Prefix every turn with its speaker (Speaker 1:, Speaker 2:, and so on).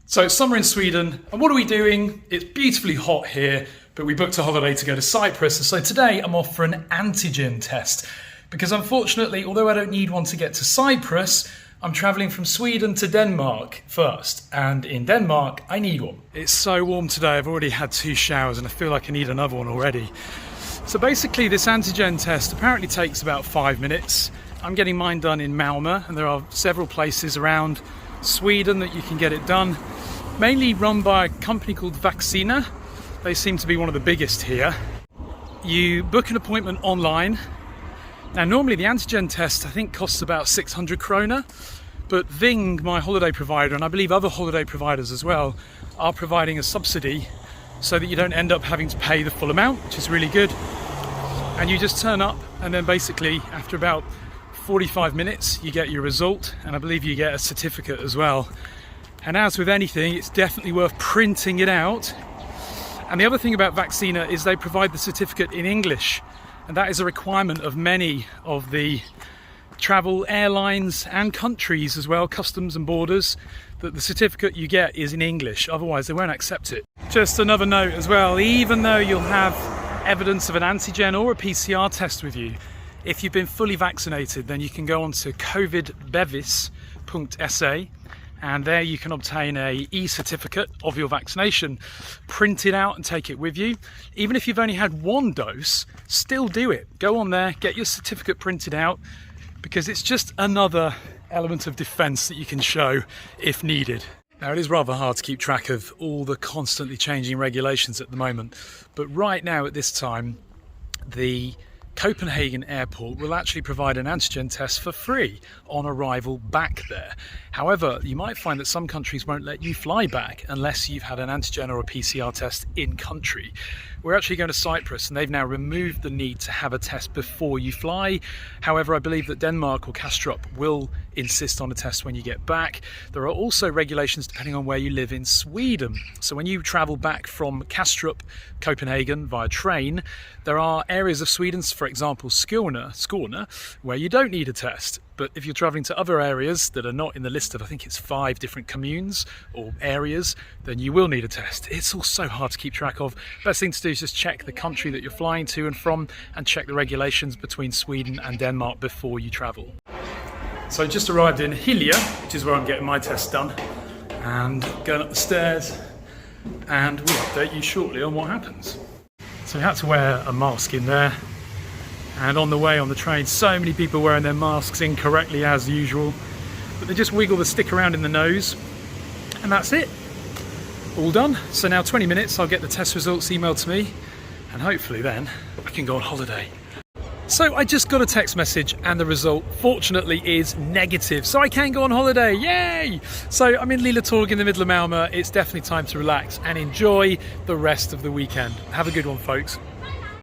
Speaker 1: So it's summer in Sweden, and what are we doing? It's beautifully hot here, but we booked a holiday to go to Cyprus, and so today I'm off for an antigen test. Because unfortunately, although I don't need one to get to Cyprus, I'm travelling from Sweden to Denmark first, and in Denmark I need one. It's so warm today, I've already had 2 showers and I feel like I need another one already. So basically this antigen test apparently takes about 5 minutes. I'm getting mine done in Malmö, and there are several places around Sweden that you can get it done, mainly run by a company called Vaccina. They seem to be one of the biggest here. You book an appointment online. Now normally the antigen test I think costs about 600 krona, but Ving, my holiday provider, and I believe other holiday providers as well, are providing a subsidy so that you don't end up having to pay the full amount, which is really good. And you just turn up, and then basically after about 45 minutes you get your result, and I believe you get a certificate as well. And as with anything, it's definitely worth printing it out. And the other thing about Vaccina is they provide the certificate in English, and that is a requirement of many of the travel airlines and countries as well, customs and borders, that the certificate you get is in English, otherwise they won't accept it. Just another note as well, even though you'll have evidence of an antigen or a PCR test with you, if you've been fully vaccinated, then you can go on to covidbevis.se, and there you can obtain a e-certificate of your vaccination, print it out and take it with you. Even if you've only had 1 dose, still do it. Go on there, get your certificate printed out, because it's just another element of defence that you can show if needed. Now, it is rather hard to keep track of all the constantly changing regulations at the moment, but right now at this time, the Copenhagen airport will actually provide an antigen test for free on arrival back there. However, you might find that some countries won't let you fly back unless you've had an antigen or a PCR test in country. We're actually going to Cyprus, and they've now removed the need to have a test before you fly. However, I believe that Denmark or Kastrup will insist on a test when you get back. There are also regulations depending on where you live in Sweden. So when you travel back from Kastrup, Copenhagen via train, there are areas of Sweden, for example Skåne, where you don't need a test. But if you're travelling to other areas that are not in the list of, I think it's 5 different communes or areas, then you will need a test. It's all so hard to keep track of. Best thing to do is just check the country that you're flying to and from, and check the regulations between Sweden and Denmark before you travel. So I just arrived in Hilja, which is where I'm getting my test done, and going up the stairs, and we'll update you shortly on what happens. So I had to wear a mask in there. And on the way on the train, so many people wearing their masks incorrectly as usual, but they just wiggle the stick around in the nose, and that's it. All done. So now 20 minutes, I'll get the test results emailed to me, and hopefully then I can go on holiday. So I just got a text message, and the result fortunately is negative, so I can go on holiday. Yay! So I'm in Lilletorg in the middle of Malmö. It's definitely time to relax and enjoy the rest of the weekend. Have a good one, folks.